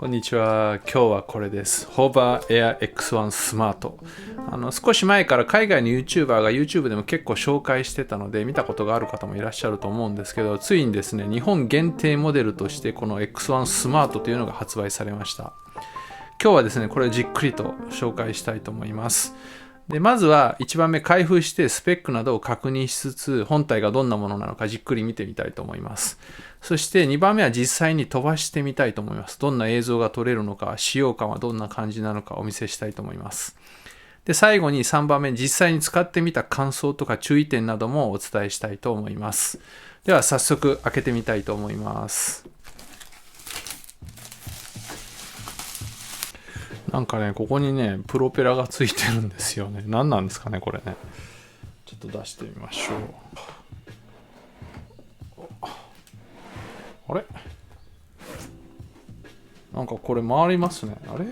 こんにちは。今日はこれです。Hover Air X1 スマート。少し前から海外の YouTuber が YouTube でも結構紹介してたので見たことがある方もいらっしゃると思うんですけど、ついにですね、日本限定モデルとしてこの X1 スマートというのが発売されました。今日はですね、これをじっくりと紹介したいと思います。で、まずは1番目開封してスペックなどを確認しつつ、本体がどんなものなのかじっくり見てみたいと思います。そして2番目は実際に飛ばしてみたいと思います。どんな映像が撮れるのか、使用感はどんな感じなのかお見せしたいと思います。で、最後に3番目、実際に使ってみた感想とか注意点などもお伝えしたいと思います。では早速開けてみたいと思います。なんかね、ここにね、プロペラがついてるんですよね。何なんですかね、これね。ちょっと出してみましょう。あれ？なんかこれ回りますね。あれ？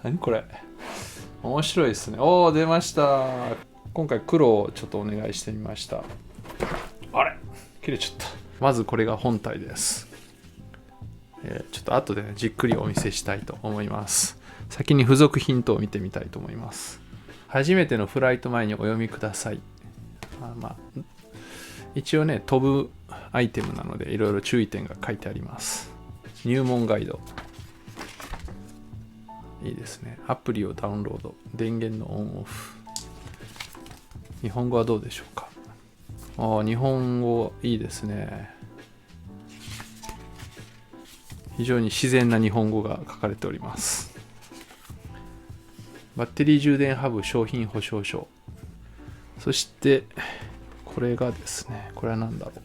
何これ？面白いですね。おー、出ました。今回黒をちょっとお願いしてみました。あれ？切れちゃった。まずこれが本体です。ちょっと後で、ね、じっくりお見せしたいと思います。先に付属品等を見てみたいと思います。初めてのフライト前にお読みください。一応ね、飛ぶアイテムなのでいろいろ注意点が書いてあります。入門ガイド。いいですね。アプリをダウンロード。電源のオンオフ。日本語はどうでしょうか。日本語いいですね。非常に自然な日本語が書かれております。バッテリー充電ハブ商品保証書。そしてこれがですね、これは何だろう。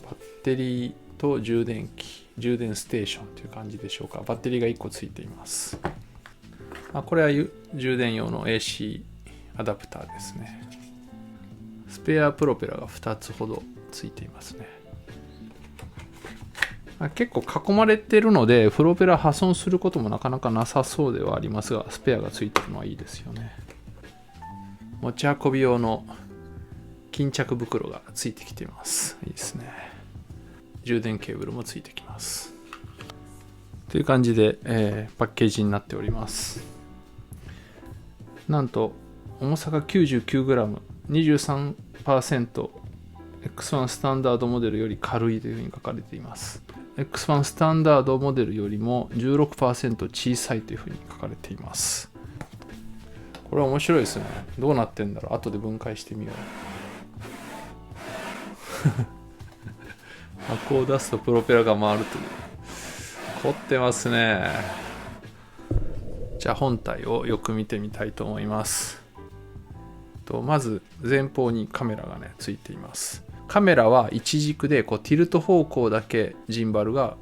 バッテリーと充電器、充電ステーションという感じでしょうか。バッテリーが1個ついています。これは充電用の AC アダプターですね。スペアプロペラが2つほどついていますね。結構囲まれてるのでプロペラ破損することもなかなかなさそうではありますが、スペアがついてるのはいいですよね。持ち運び用の巾着袋がついてきています。いいですね。充電ケーブルもついてきます。という感じで、パッケージになっております。なんと重さが 99g、23% X1 スタンダードモデルより軽いというふうに書かれています。X1 スタンダードモデルよりも 16% 小さいというふうに書かれています。これは面白いですね。どうなってんだろう。後で分解してみよう。箱を出すとプロペラが回るという。凝ってますね。じゃあ本体をよく見てみたいと思います。まず前方にカメラがねついています。カメラは一軸でティルト方向だけジンバルと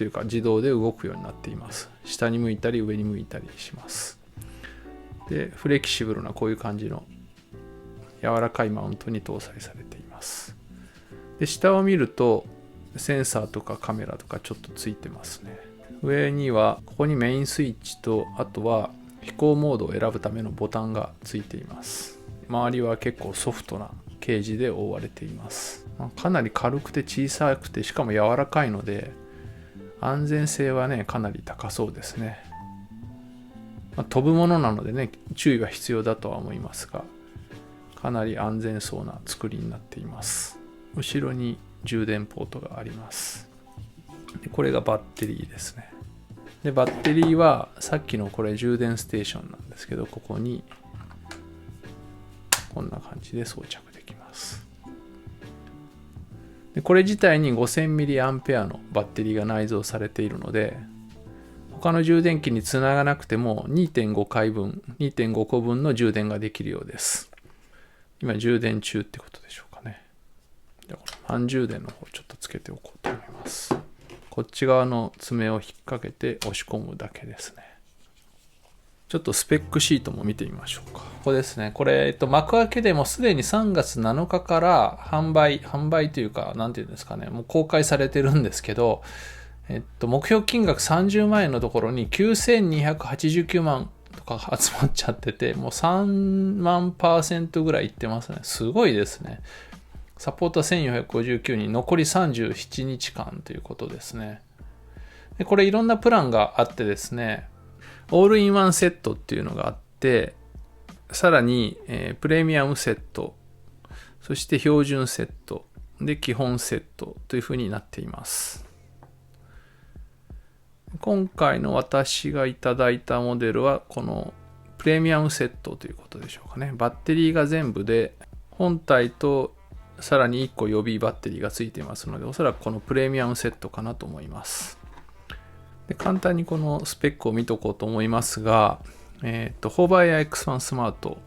いうか自動で動くようになっています。下に向いたり上に向いたりします。で、フレキシブルなこういう感じの柔らかいマウントに搭載されています。で、下を見るとセンサーとかカメラとかちょっとついてますね。上にはここにメインスイッチと、あとは飛行モードを選ぶためのボタンがついています。周りは結構ソフトなケージで覆われています。かなり軽くて小さくてしかも柔らかいので安全性はねかなり高そうですね。飛ぶものなのでね注意は必要だとは思いますが、かなり安全そうな作りになっています。後ろに充電ポートがあります。でこれがバッテリーですね。でバッテリーはさっきのこれ充電ステーションなんですけど、ここにこんな感じで装着できます。でこれ自体に 5000mAh のバッテリーが内蔵されているので、他の充電器につながなくても 2.5 個分の充電ができるようです。今充電中ってことでしょうかね。でこの半充電の方ちょっとつけておこうと思います。こっち側の爪を引っ掛けて押し込むだけですね。ちょっとスペックシートも見てみましょうか。ここですね。これ、幕開けでもすでに3月7日から販売というか、なんていうんですかね、もう公開されてるんですけど、目標金額30万円のところに9289万とか集まっちゃってて、もう3万%ぐらいいってますね。すごいですね。サポートは1459人、残り37日間ということですね。でこれいろんなプランがあってですね、オールインワンセットっていうのがあって、さらに、プレミアムセット、そして標準セット、で基本セットというふうになっています。今回の私がいただいたモデルはこのプレミアムセットということでしょうかね。バッテリーが全部で本体とさらに1個予備バッテリーがついていますので、おそらくこのプレミアムセットかなと思います。で簡単にこのスペックを見とこうと思いますが、ホーバーエア X1 スマート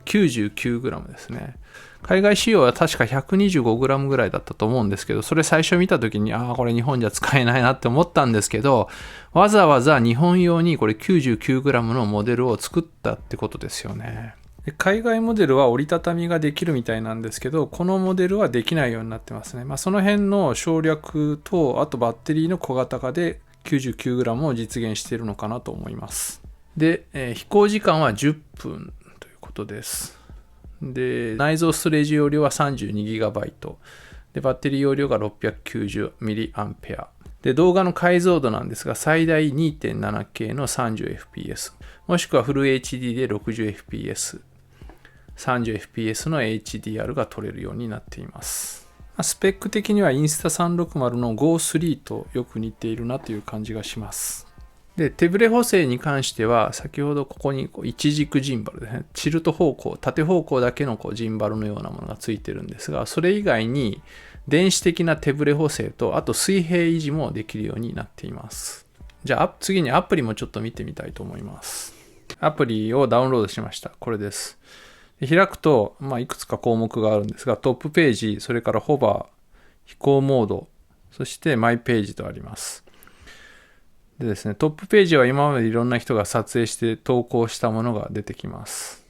99g ですね。海外仕様は確か 125g ぐらいだったと思うんですけど、それ最初見た時にこれ日本じゃ使えないなって思ったんですけど、わざわざ日本用にこれ 99g のモデルを作ったってことですよね。で海外モデルは折りたたみができるみたいなんですけど、このモデルはできないようになってますね。その辺の省略と、あとバッテリーの小型化で 99g を実現しているのかなと思います。で、飛行時間は10分ということです。で、内蔵ストレージ容量は 32GB で、バッテリー容量が 690mAh で、動画の解像度なんですが、最大 2.7K の 30fps もしくはフル HD で 60fps 30fps の HDR が撮れるようになっています。スペック的にはインスタ360の Go3 とよく似ているなという感じがします。で、手ブレ補正に関しては、先ほどここに一軸ジンバルですね、チルト方向、縦方向だけのジンバルのようなものがついてるんですが、それ以外に電子的な手ブレ補正と、あと水平維持もできるようになっています。じゃあ次にアプリもちょっと見てみたいと思います。アプリをダウンロードしました。これです。で開くと、いくつか項目があるんですが、トップページ、それからホバー、飛行モード、そしてマイページとあります。でですね、トップページは今までいろんな人が撮影して投稿したものが出てきます。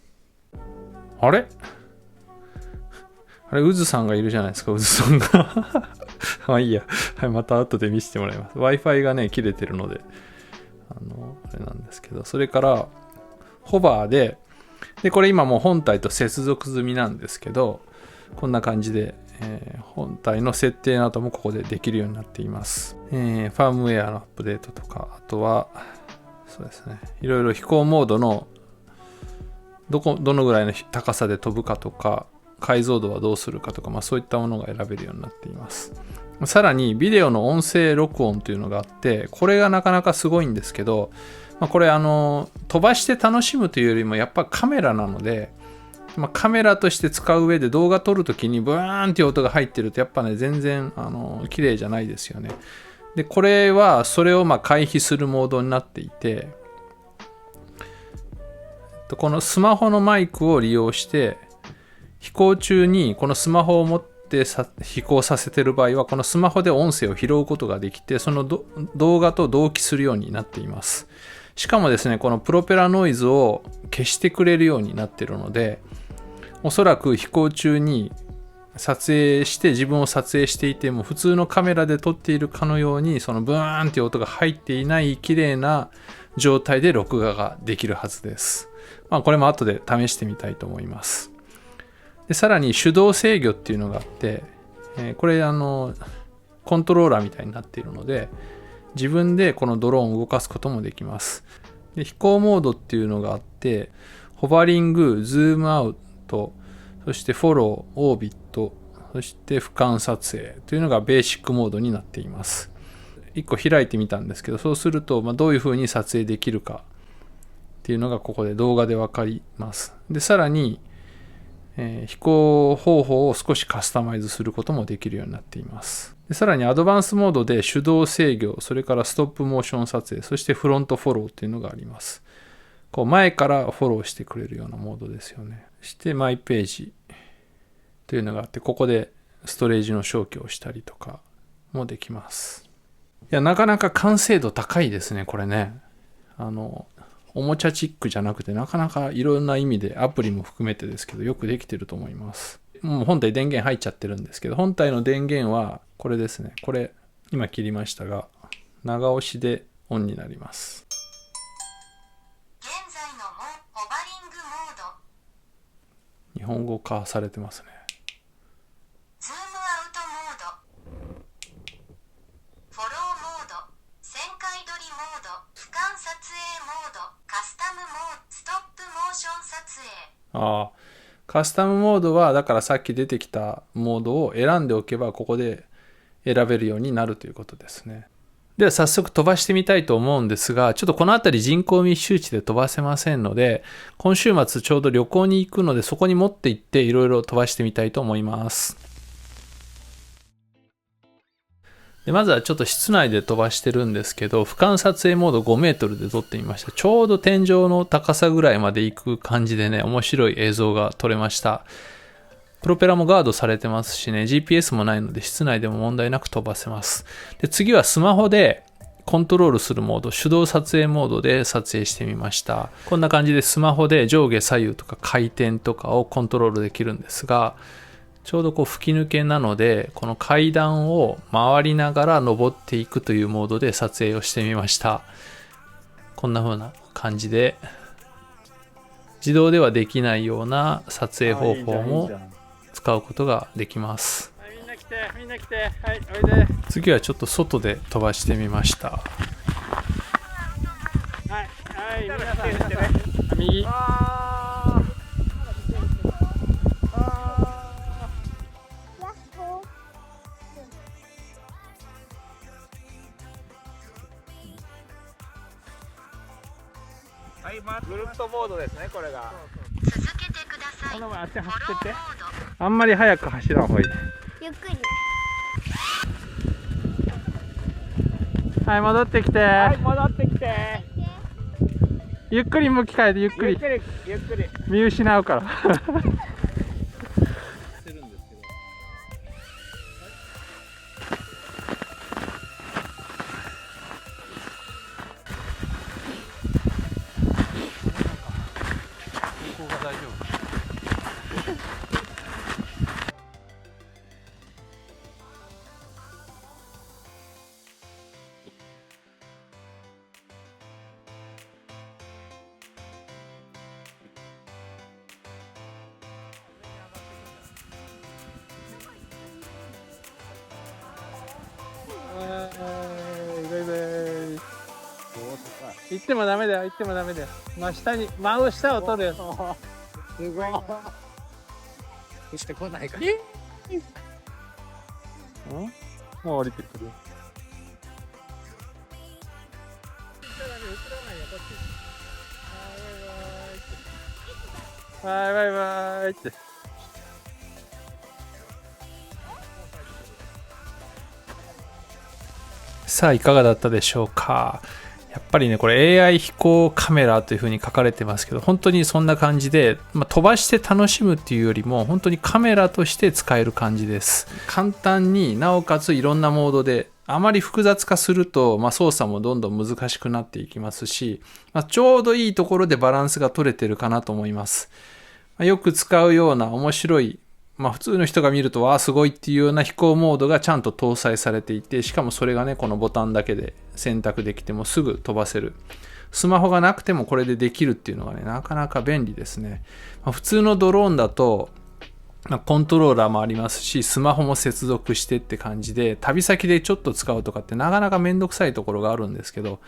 あれうずさんがいるじゃないですか、うずさんが。いいや。はい、また後で見せてもらいます。Wi-Fi がね、切れてるので、あれなんですけど、それから、ホバーで、これ今もう本体と接続済みなんですけど、こんな感じで、本体の設定などもここでできるようになっています。ファームウェアのアップデートとか、あとは、そうですね、いろいろ飛行モードのどのぐらいの高さで飛ぶかとか、解像度はどうするかとか、そういったものが選べるようになっています。さらに、ビデオの音声録音というのがあって、これがなかなかすごいんですけど、これ飛ばして楽しむというよりもやっぱカメラなので、カメラとして使う上で動画撮るときにブーンっていう音が入ってるとやっぱね全然綺麗じゃないですよね。でこれはそれを回避するモードになっていて、このスマホのマイクを利用して飛行中にこのスマホを持って飛行させてる場合はこのスマホで音声を拾うことができて、その動画と同期するようになっています。しかもですね、このプロペラノイズを消してくれるようになっているので、おそらく飛行中に撮影して自分を撮影していても普通のカメラで撮っているかのようにそのブーンっていう音が入っていない綺麗な状態で録画ができるはずです。これも後で試してみたいと思います。でさらに手動制御っていうのがあって、これコントローラーみたいになっているので自分でこのドローンを動かすこともできます。で飛行モードっていうのがあって、ホバリング、ズームアウト、そしてフォロー、オービット、そして俯瞰撮影というのがベーシックモードになっています。1個開いてみたんですけど、そうするとどういう風に撮影できるかっていうのがここで動画で分かります。でさらに、飛行方法を少しカスタマイズすることもできるようになっています。でさらにアドバンスモードで手動制御、それからストップモーション撮影、そしてフロントフォローっていうのがあります。こう前からフォローしてくれるようなモードですよね。そしてマイページというのがあって、ここでストレージの消去をしたりとかもできます。いや、なかなか完成度高いですね、これね。おもちゃチックじゃなくて、なかなかいろんな意味でアプリも含めてですけど、よくできてると思います。もう本体電源入っちゃってるんですけど、本体の電源はこれですね。これ、今切りましたが、長押しでオンになります。現在のホバリングモード。日本語化されてますね。ズームああ、カスタムモードはだからさっき出てきたモードを選んでおけばここで選べるようになるということですね。では早速飛ばしてみたいと思うんですが、ちょっとこの辺り人口密集地で飛ばせませんので、今週末ちょうど旅行に行くのでそこに持って行っていろいろ飛ばしてみたいと思います。でまずはちょっと室内で飛ばしてるんですけど、俯瞰撮影モード5メートルで撮ってみました。ちょうど天井の高さぐらいまで行く感じでね、面白い映像が撮れました。プロペラもガードされてますしね、GPS もないので室内でも問題なく飛ばせます。で次はスマホでコントロールするモード、手動撮影モードで撮影してみました。こんな感じでスマホで上下左右とか回転とかをコントロールできるんですが、ちょうどこう吹き抜けなので、この階段を回りながら登っていくというモードで撮影をしてみました。こんな風な感じで、自動ではできないような撮影方法も使うことができます。みんな来て、みんな来て、はい、おいで。次はちょっと外で飛ばしてみました。はい、はい、皆さん、右。はい、ぐるっとモードですね、これが。続けてください。この前足走フォローっててモード。あんまり早く走らんほうがいい。ゆっくり。はい、戻ってきて。はい、戻ってきて。ゆっくり向き変えて、ゆっくり。ゆっくり。見失うから。行ってもダメだよ、行ってもダメだよ。真下を取るよ。すごい。そして来ないか。もう降りてくる。はい、バイバイって。さあいかがだったでしょうか。やっぱりねこれ AI 飛行カメラという風に書かれてますけど、本当にそんな感じで、飛ばして楽しむっていうよりも本当にカメラとして使える感じです。簡単になおかついろんなモードで、あまり複雑化すると、操作もどんどん難しくなっていきますし、ちょうどいいところでバランスが取れてるかなと思います。よく使うような面白い、普通の人が見るとわあすごいっていうような飛行モードがちゃんと搭載されていて、しかもそれがねこのボタンだけで選択できてもすぐ飛ばせる。スマホがなくてもこれでできるっていうのがねなかなか便利ですね。普通のドローンだとコントローラーもありますし、スマホも接続してって感じで、旅先でちょっと使うとかってなかなかめんどくさいところがあるんですけど、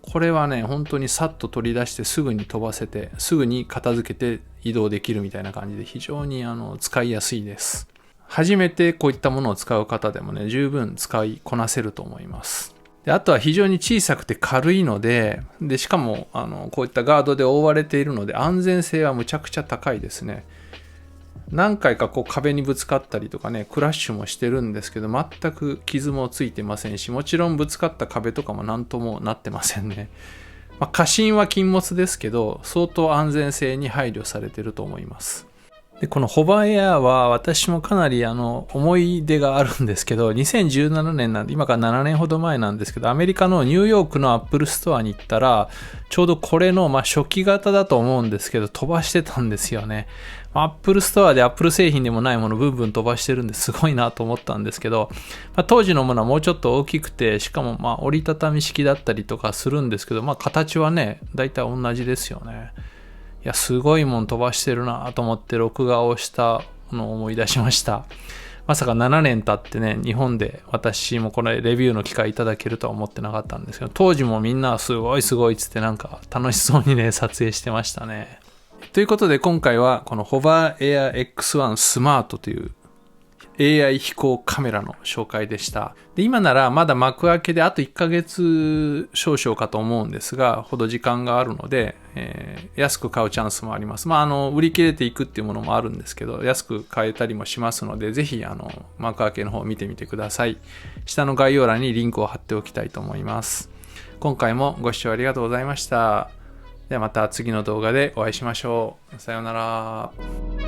これはね本当にさっと取り出してすぐに飛ばせて、すぐに片付けて移動できるみたいな感じで非常に使いやすいです。初めてこういったものを使う方でもね十分使いこなせると思います。であとは非常に小さくて軽いので、しかもこういったガードで覆われているので安全性はむちゃくちゃ高いですね。何回か壁にぶつかったりとかねクラッシュもしてるんですけど、全く傷もついてませんし、もちろんぶつかった壁とかも何ともなってませんね。過信は禁物ですけど相当安全性に配慮されてると思います。でこのホバーエアーは私もかなり思い出があるんですけど、2017年なんで今から7年ほど前なんですけど、アメリカのニューヨークのアップルストアに行ったらちょうどこれの初期型だと思うんですけど飛ばしてたんですよね。アップルストアでアップル製品でもないものブンブン飛ばしてるんですごいなと思ったんですけど、当時のものはもうちょっと大きくて、しかも折りたたみ式だったりとかするんですけど、形はねだいたい同じですよね。いやすごいもん飛ばしてるなと思って録画をしたのを思い出しました。まさか7年経ってね日本で私もこれレビューの機会いただけるとは思ってなかったんですけど、当時もみんなすごいすごいっつってなんか楽しそうにね撮影してましたね。ということで今回はこの Hover Air X1 スマートという AI 飛行カメラの紹介でした。で、今ならまだ幕開けであと1ヶ月少々かと思うんですが、ほど時間があるので、安く買うチャンスもあります。売り切れていくっていうものもあるんですけど、安く買えたりもしますので、ぜひ幕開けの方を見てみてください。下の概要欄にリンクを貼っておきたいと思います。今回もご視聴ありがとうございました。ではまた次の動画でお会いしましょう。さようなら。